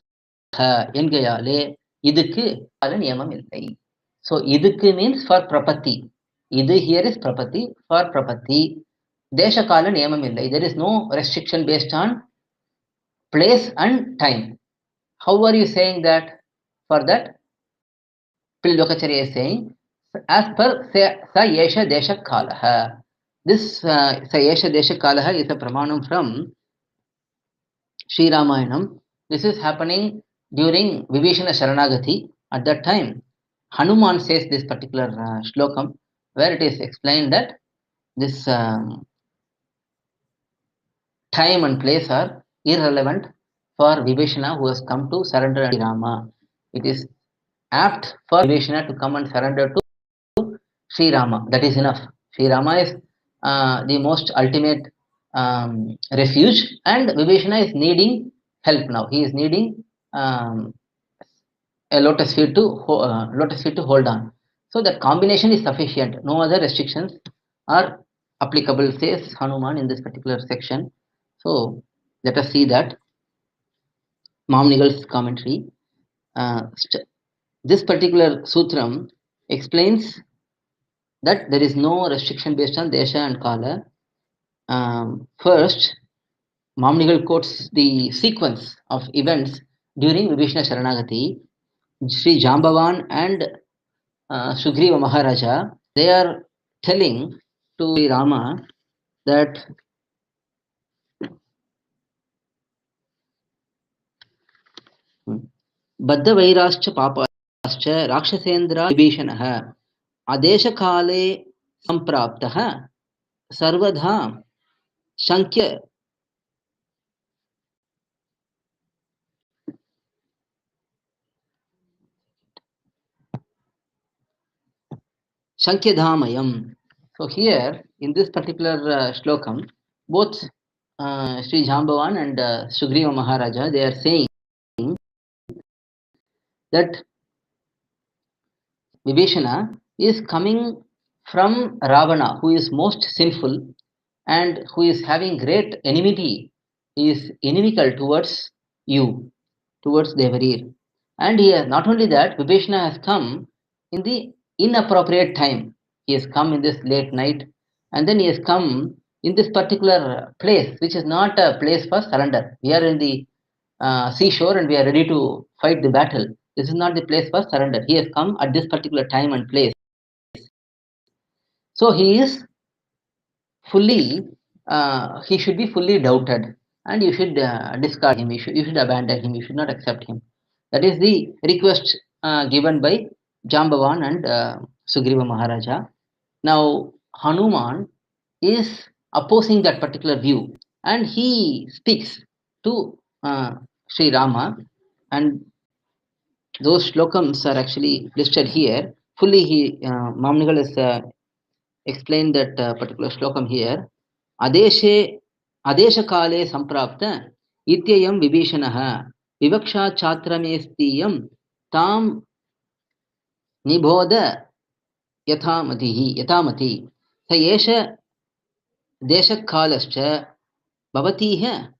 engayale idukku kala niyamam illai. So idukku means for prapaththi. Idu here is prapaththi. For prapaththi, dhESa kala niyamam illai. There is no restriction based on place and time. How are you saying that? For that, Pillai is saying, as per sa yesha dhESa kalaha. This sa yesha dhESa kalaha is a pramanam from Sri Ramayanam. This is happening during Vibhishana Sharanagati. At that time, Hanuman says this particular shlokam, where it is explained that this time and place are irrelevant for Vibhishana, who has come to surrender to Rama. It is apt for Vibhishana to come and surrender to Sri Rama. That is enough. Sri Rama is the most ultimate refuge, and Vibhishana is needing help now. He is needing a lotus feet to hold on. So that combination is sufficient. No other restrictions are applicable, says Hanuman in this particular section. So let us see that Mamnigal's commentary. This particular sutram explains that there is no restriction based on dhESa and kala. First, Mamnigal quotes the sequence of events during Vibhishana Sharanagati. Sri Jambavan and Sugriva Maharaja, they are telling to Sri Rama that Baddha Vairascha Papascha Rakshasendra Vibhishanaha Adesha Kale Sampraptaha Sarvadha Shankya Shankyadhamayam. So here in this particular shlokam, both Sri Jambavan and Sugriva Maharaja, they are saying that Vibhishana is coming from Ravana, who is most sinful, and who is having great enmity, is inimical towards you, towards Devarir. And he has, not only that, Vibhishana has come in the inappropriate time. He has come in this late night, and then he has come in this particular place, which is not a place for surrender. We are in the seashore and we are ready to fight the battle. This is not the place for surrender. He has come at this particular time and place. So he is fully, he should be fully doubted, and you should discard him. You should abandon him. You should not accept him. That is the request given by Jambavan and Sugriva Maharaja. Now Hanuman is opposing that particular view, and he speaks to Sri Rama, and those slokams are actually listed here. Fully, he Mamnigal has explained that particular slokam here. Adeshe Adeshakale Samprapta Ityayam Vibhishanaha Vivakša Chatramestiyam Tam Nibodha Yatamati Sayesha Deshakalascha Bhavatiha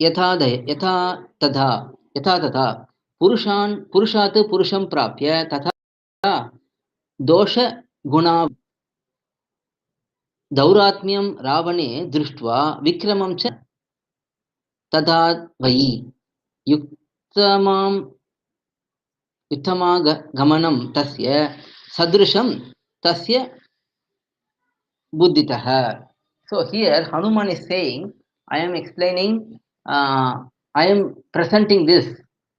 Yatha Tadha Purushat Purusham Prapya Tatha Dosha Guna Dauratmyam Ravane Drishtva Vikramam Cha Tadha Vai Yuktamam Gamanam Tasya Sadrisham Tasya Buddhitaha. So here Hanuman is saying, I am explaining, I am presenting this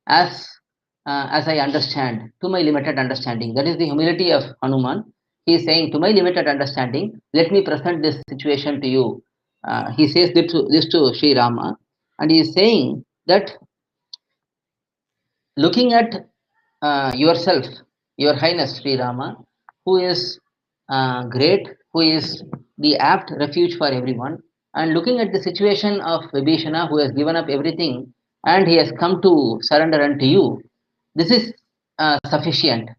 as as I understand, to my limited understanding. That is the humility of Hanuman. He is saying, to my limited understanding, let me present this situation to you. He says this to Sri Rama, and he is saying that looking at yourself, your highness Sri Rama, who is great, who is the apt refuge for everyone, and looking at the situation of Vibhishana, who has given up everything and he has come to surrender unto you, this is sufficient.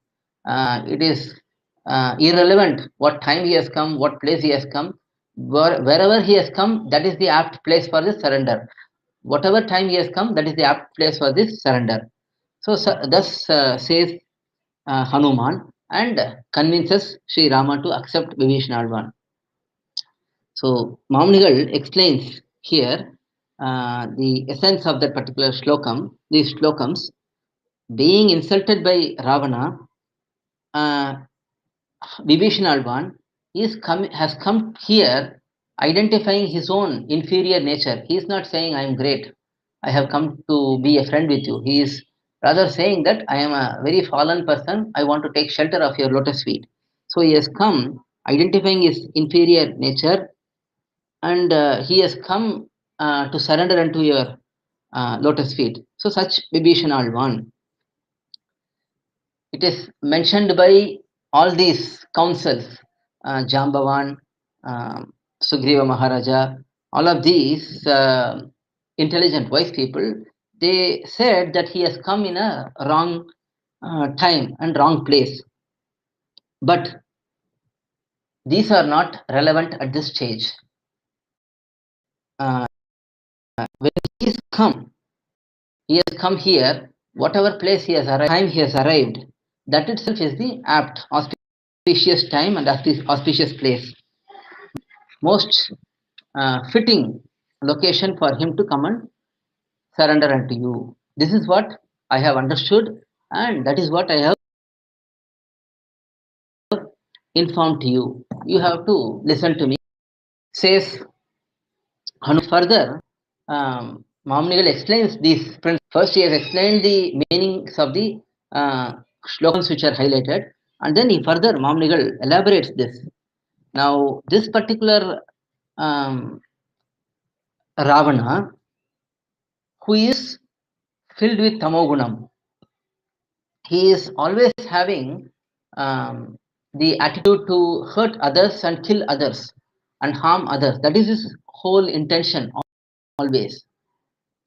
It is irrelevant what time he has come, what place he has come. Wherever he has come, that is the apt place for this surrender. Whatever time he has come, that is the apt place for this surrender. So, thus says Hanuman, and convinces Sri Rama to accept Vibhishanalvan. So Mamnigal explains here the essence of that particular slokam, these slokams. Being insulted by Ravana, uh, Vibhishanalvan has come here identifying his own inferior nature. He is not saying, I am great, I have come to be a friend with you. He is rather saying that I am a very fallen person, I want to take shelter of your lotus feet. So he has come identifying his inferior nature, and he has come to surrender unto your lotus feet. So such Vibhishanalvan. It is mentioned by all these councils, Jambavan, Sugriva Maharaja, all of these intelligent, wise people, they said that he has come in a wrong time and wrong place. But these are not relevant at this stage. When he has come here, whatever place he has arrived, time he has arrived, that itself is the apt, auspicious time and auspicious place. Most fitting location for him to come and surrender unto you. This is what I have understood, and that is what I have informed to you. You have to listen to me. Says Hanu. Further, Mamnigal explains these principles. First, he has explained the meanings of the slogans which are highlighted, and then he further, Mamnigal elaborates this. Now, this particular Ravana, who is filled with tamogunam, he is always having the attitude to hurt others and kill others and harm others. That is his whole intention always.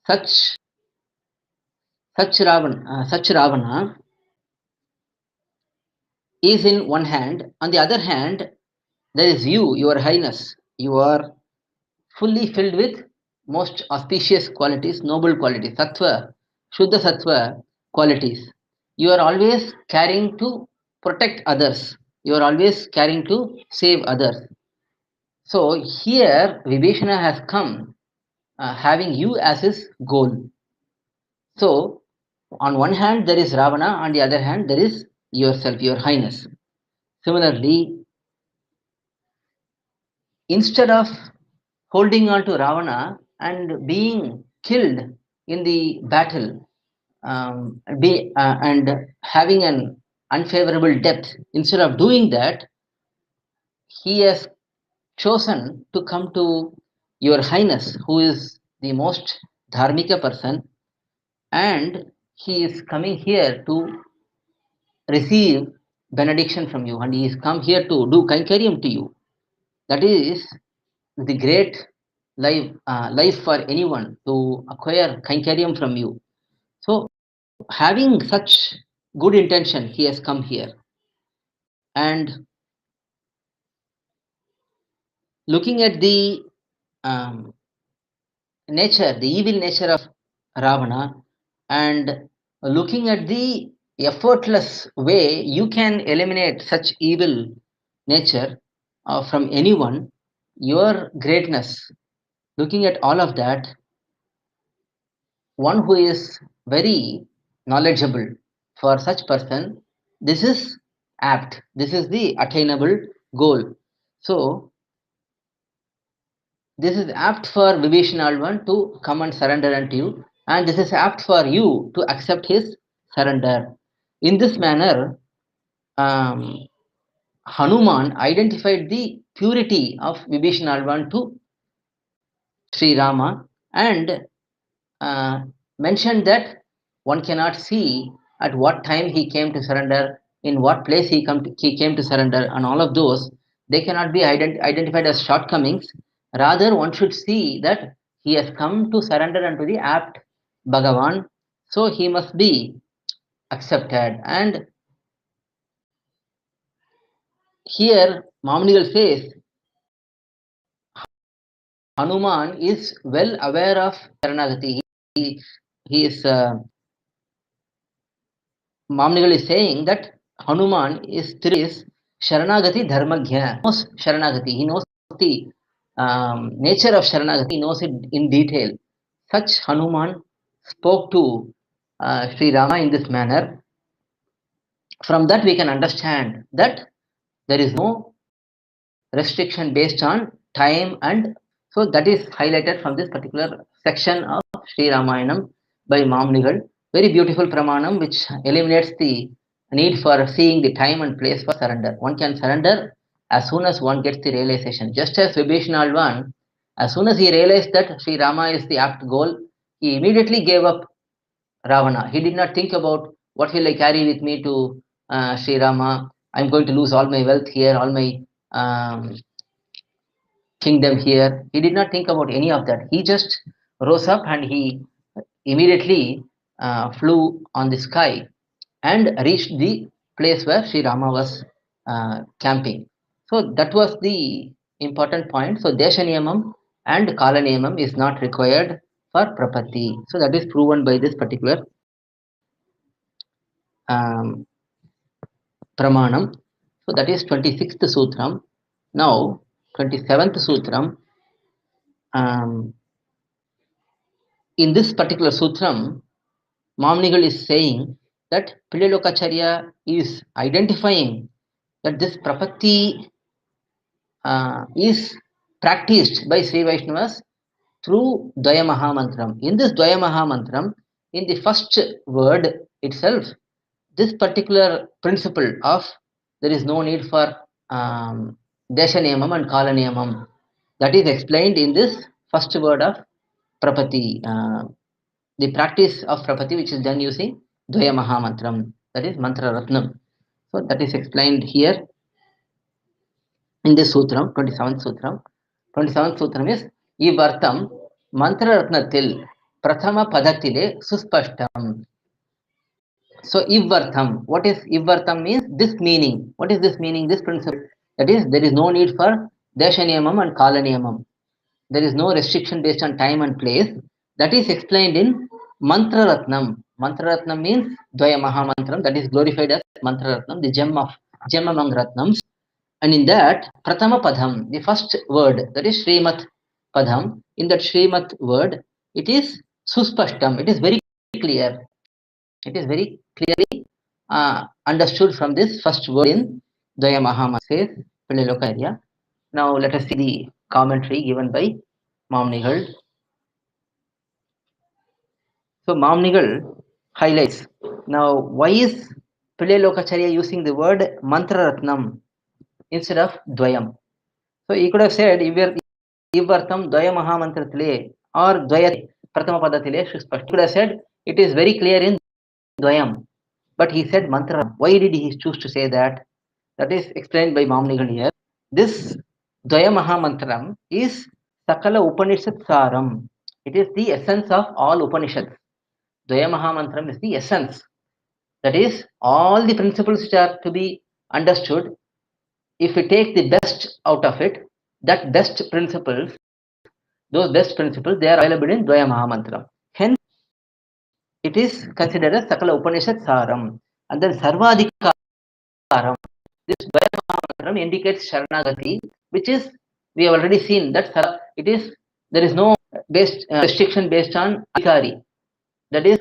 Such Ravana is in one hand. On the other hand, there is you, your highness. You are fully filled with most auspicious qualities, noble qualities, sattva, shuddha sattva qualities. You are always caring to protect others. You are always caring to save others. So here Vibhishana has come having you as his goal. So on one hand there is Ravana, on the other hand there is yourself, your highness. Similarly, instead of holding on to Ravana and being killed in the battle, and having an unfavorable death, instead of doing that, he has chosen to come to your highness, who is the most dharmika person, and he is coming here to receive benediction from you, and he is come here to do kainkariam to you. That is the great life for anyone, to acquire kainkariam from you. So having such good intention, he has come here. And looking at the um, nature, the evil nature of Ravana, and looking at the effortless way you can eliminate such evil nature from anyone, your greatness, looking at all of that, one who is very knowledgeable, for such person, this is apt, this is the attainable goal. So this is apt for Vibhishanalvan to come and surrender unto you, and this is apt for you to accept his surrender. In this manner, um, Hanuman identified the purity of Vibhishanalvan to Sri Rama, and uh, mentioned that one cannot see at what time he came to surrender, in what place he came to surrender, and all of those, they cannot be identified as shortcomings. Rather, one should see that he has come to surrender unto the apt Bhagavan, so he must be accepted. And here Mamnigal says Hanuman is well aware of Sharanagati. He is Mamnigal is saying that Hanuman is Sharanagati Dharmagya. He knows Sharanagati. He knows the nature of Sharanagati. He knows it in detail. Such Hanuman spoke to Sri Rama in this manner. From that we can understand that there is no restriction based on time, and so that is highlighted from this particular section of Sri Ramayanam by Mamnigal. Very beautiful pramanam which eliminates the need for seeing the time and place for surrender. One can surrender as soon as one gets the realization. Just as Vibhishanalvan, as soon as he realized that Sri Rama is the apt goal, he immediately gave up Ravana. He did not think about what will I carry with me to Sri Rama. I'm going to lose all my wealth here, all my kingdom here. He did not think about any of that. He just rose up and he immediately flew on the sky and reached the place where Sri Rama was camping. So that was the important point. So DESa niyamam and kala niyamam is not required for prapaththi. So that is proven by this particular um, pramanam. So that is 26th sutram. Now 27th sutram. In this particular sutram, Mamnigal is saying that Pillalokacharya is identifying that this prapaththi is practiced by Sri Vaishnavas through Dvaya Mahamantram. In this Dvaya Mahamantram, in the first word itself, this particular principle of there is no need for DESa niyamam and kala niyamam, that is explained in this first word of prapaththi. The practice of prapaththi which is done using Dvaya Mahamantram, that is Mantra Ratnam. So that is explained here in this sutram, 27th sutram. 27th sutram is Ivartam Mantra Ratnatil Prathama Padatile Suspashtam. So Ivartam, what is Ivartam means? This meaning. What is this meaning? This principle That is, there is no need for dhESa niyamam and kala niyamam. There is no restriction based on time and place. That is explained in Mantra Ratnam. Mantra Ratnam means Dvaya Mahamantram, that is glorified as Mantra Ratnam, the gem among Ratnams. And in that, Pratama Padam, the first word, that is Srimat Padam. In that Srimat word, it is Suspashtam, it is very clear. It is very clearly understood from this first word in Dvaya Mahamantram, says Pillai. Now let us see the commentary given by Mamnigal. So Mamnigal highlights. Now, why is Pillai Lokacharya using the word Mantra Ratnam instead of Dvayam? So he could have said, Ivartam Dvaya Mahamantratile or Dvaya Pratama Padatile. He could have said, it is very clear in Dvayam. But he said Mantra. Why did he choose to say that? That is explained by Mamnigal here. This Dvaya Mahamantram is Sakala Upanishad Saram. It is the essence of all Upanishads. Dvaya Mahamantram is the essence. That is, all the principles which are to be understood, if we take the best out of it, that best principles, those best principles, they are available in Dvaya Mahamantram. Hence, it is considered as Sakala Upanishad Saram. And then Sarvadhikaram. This Dvaya Mahamantram indicates Sharanagati, which is, we have already seen that it is, there is no restriction based on adhikAri. That is,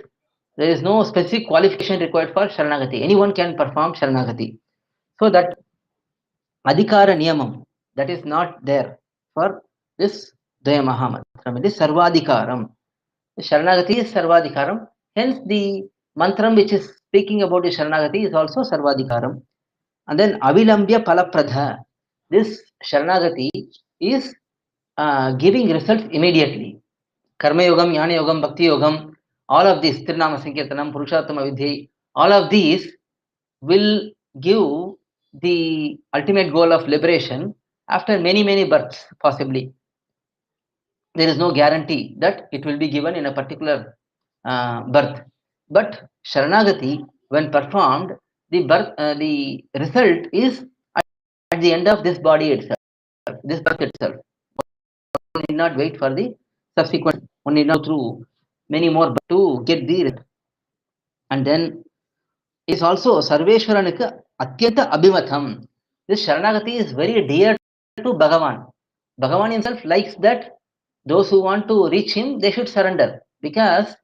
there is no specific qualification required for Sharanagati. Anyone can perform Sharanagati. So that adhikara niyamam, that is not there for this Dvaya Mahamantram. It is Sarvadhikaram. The Sharanagati is Sarvadhikaram. Hence the mantram which is speaking about the Sharanagati is also Sarvadhikaram. And then Avilambya Palapradha. This Sharanagati is giving results immediately. Karma Yogam, Jnana Yogam, Bhakti Yogam, all of these, Trinama Sankirtanam, Purushottama Vidhi, all of these will give the ultimate goal of liberation after many, many births, possibly. There is no guarantee that it will be given in a particular birth. But Sharanagati, when performed, the result is at the end of this body itself, this birth itself. One need not wait for the subsequent, one need not go through many more to get the result. And then is also Sarveshwaranika Atyanta Abhimatham. This Sharanagati is very dear to Bhagavan. Bhagavan himself likes that those who want to reach him, they should surrender. Because,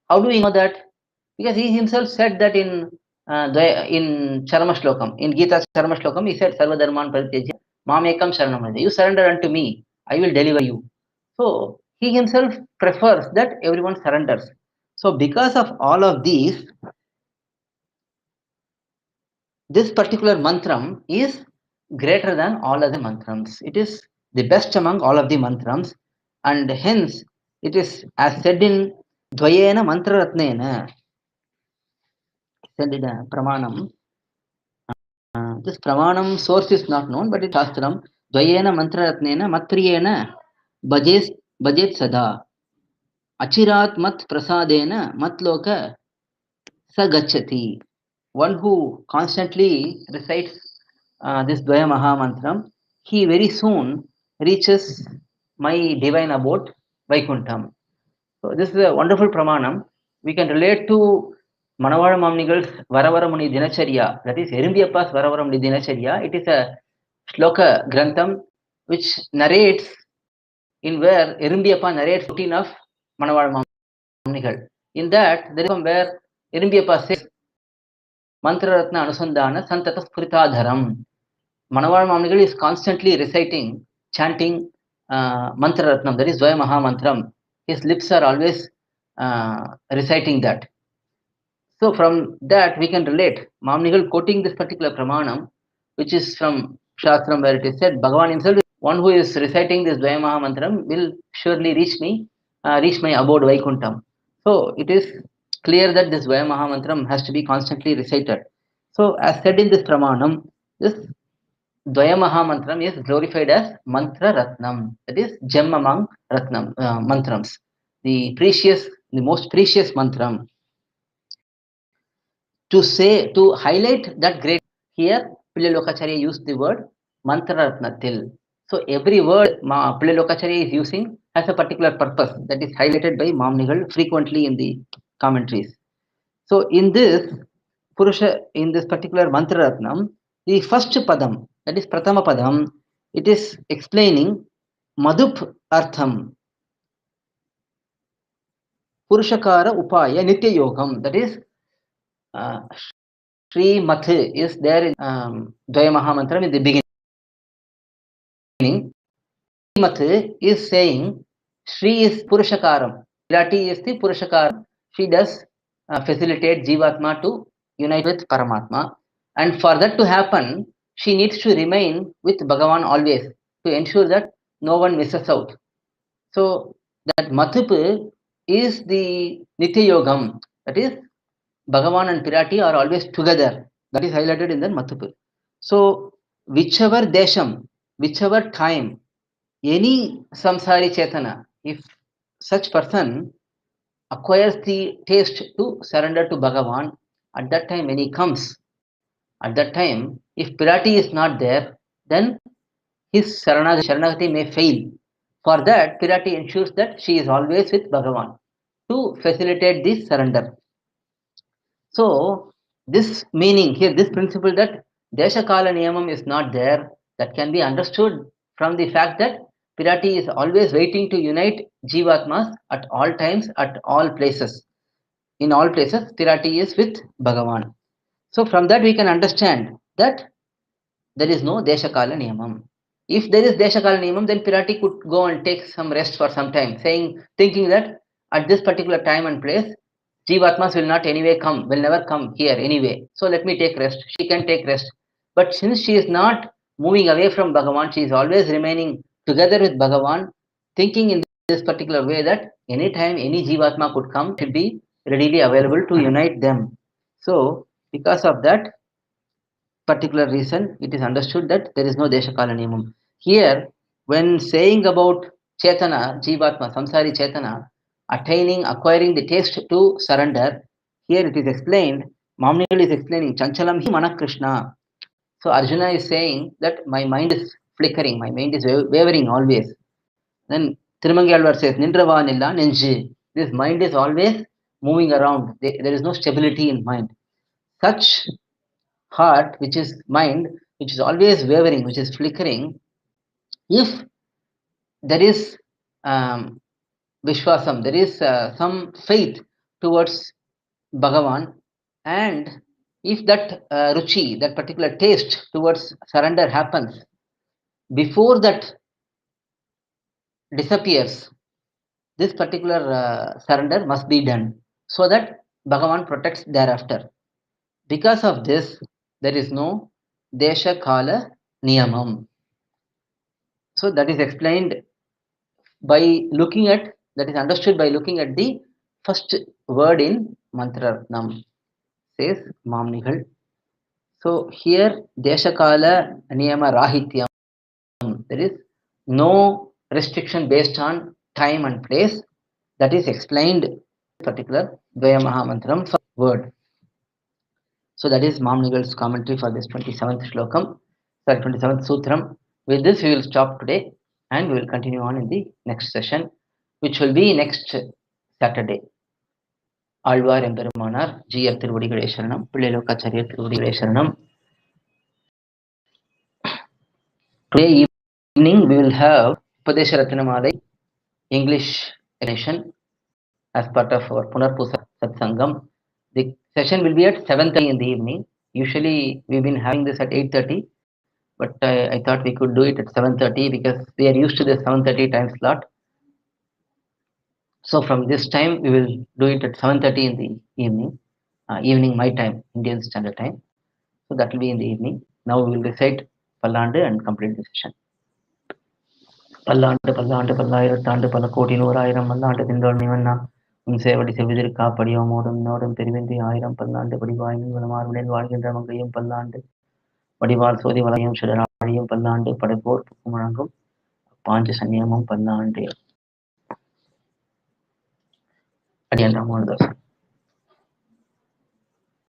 how do we know that? Because he himself said that in Charma Shlokam, in Gita Charma Shlokam, he said, Sarva Dharman Paritejya, Mamekam Sharanam. You surrender unto me, I will deliver you. So, he himself prefers that everyone surrenders. So, because of all of these, this particular mantram is greater than all other mantrams. It is the best among all of the mantrams, and hence it is as said in Dvayena Mantra Ratnena, said in Pramanam. This Pramanam source is not known, but it is SAsthrOkthangaLAna. Dvayena Mantra Ratnena Matriyena Bhajet Sada Achirat Mat Prasadena Matloka Sagachati. One who constantly recites this Dvaya Mahamantram, he very soon reaches my divine abode, Vaikuntham. So this is a wonderful pramanam. We can relate to Manavada Mamnigal's Varavaramuni Dinacharya, that is Erumbiappa's Varavaramuni Dinacharya. It is a shloka grantham which narrates in where Erumbiappa narrates 14 of Manavada Mamnigal. In that, there is one where Erumbiappa says, Mantra Ratna Anusandhana Santata Spritadharam. Manavada Mamnigal is constantly reciting, chanting Mantra Ratnam, that is Dvaya Mahamantram. His lips are always reciting that. So from that we can relate. Mamnigal quoting this particular pramanam, which is from SAsthrOkthangaLAna, where it is said, Bhagavan himself, one who is reciting this Dvaya Mahamantram will surely reach my abode Vaikuntham. So it is clear that this Dvaya Mahamantram has to be constantly recited. So as said in this pramanam, this Dvaya Mahamantram is glorified as Mantra Ratnam, that is gem among mantrams, the most precious mantram. To highlight that great, here Pillai Lokacharya used the word Mantraratnathil. So every word Pillai Lokacharya is using has a particular purpose that is highlighted by Mamnigal frequently in the commentaries. So in this in this particular Mantraratnam, the first padam, that is Pratama padam, it is explaining Madhup Artham, Purushakara Upaya Nitya Yogam, that is Sri Math is there in Dvaya Mahamantram in the beginning. Math is saying Sri is Purushakaram. Virati is the Purushakaram. She does facilitate Jivatma to unite with Paramatma. And for that to happen, she needs to remain with Bhagavan always to ensure that no one misses out. So that Mathup is the Nitya Yogam. That is, Bhagavan and Pirati are always together. That is highlighted in the Mathup. So whichever desham, whichever time, any samsari chetana, if such person acquires the taste to surrender to Bhagavan, at that time when he comes, at that time, if Pirati is not there, then his Sharanagati may fail. For that, Pirati ensures that she is always with Bhagavan to facilitate this surrender. So, this meaning here, this principle that dhESa Kala niyamam is not there, that can be understood from the fact that Pirati is always waiting to unite Jivatmas at all times, at all places. In all places, Pirati is with Bhagavan. So, from that we can understand that there is no dhESa Kala niyamam. If there is dhESa Kala niyamam, then Pirati could go and take some rest for some time, thinking that at this particular time and place, Jivatmas will not anyway come, will never come here anyway. So let me take rest. She can take rest. But since she is not moving away from Bhagavan, she is always remaining together with Bhagavan, thinking in this particular way that anytime any Jivatma could come, should be readily available to unite them. So because of that particular reason, it is understood that there is no dhESa Kala niyamam. Here, when saying about Chetana, Jivatma, Samsari Chetana, acquiring the taste to surrender, here it is explained, Mamnigal is explaining, Chanchalam hi Mana Krishna. So Arjuna is saying that my mind is flickering, my mind is wavering always. Then Thirumangalvar says, Nindravanilla Nenji. This mind is always moving around. There is no stability in mind. Such heart, which is mind, which is always wavering, which is flickering, if there is vishwasam, there is some faith towards Bhagavan, and if that ruchi, that particular taste towards surrender happens, before that disappears, this particular surrender must be done so that Bhagavan protects thereafter. Because of this, there is no dhESa Kala niyamam. So that is explained by looking at, that is understood by looking at the first word in Mantraratnam, says Mamnigal. So here dhESa Kala niyama rahityam, there is no restriction based on time and place. That is explained in particular Dvaya Mahamantram first word. So that is Mamnigal's commentary for this 27th Shlokam, 27th Sutram. With this we will stop today and we will continue on in the next session, which will be next Saturday. Alvar Emperumanar, G.R. Tiruvadigalai Sharanam, Pillai Lokacharya Tiruvadigalai Sharanam. Today evening we will have Upadesha Ratnamalai English edition as part of our Punarpusa Satsangam. The session will be at 7:30 in the evening. Usually we've been having this at 8:30, but I thought we could do it at 7:30 because we are used to the 7:30 time slot. So from this time we will do it at 7:30 in the evening my time, Indian Standard Time. So that will be in the evening. Now we will recite Pallandu and complete the session. பல்லாண்டு பல்லாண்டு பல்லாயிரத்தாண்டு பல கோடி நூறாயிரம் மல்லாண்டு தின்றோள் நிவண்ணா உன் சேவடி செவிதிருக்கா படியோமோடும் நோடும் பெருவின்றி ஆயிரம் பல்லாண்டு படிவாயின் வளமாறுடன் வாழ்கின்ற மங்கையும் பல்லாண்டு வடிவால் சோதி வளையும் சுடராழியும் பல்லாண்டு படைப்போர் புக்கு முழங்கும் பாஞ்ச சன்னியமும் பல்லாண்டு அடியன் ராமானுதாஸ்.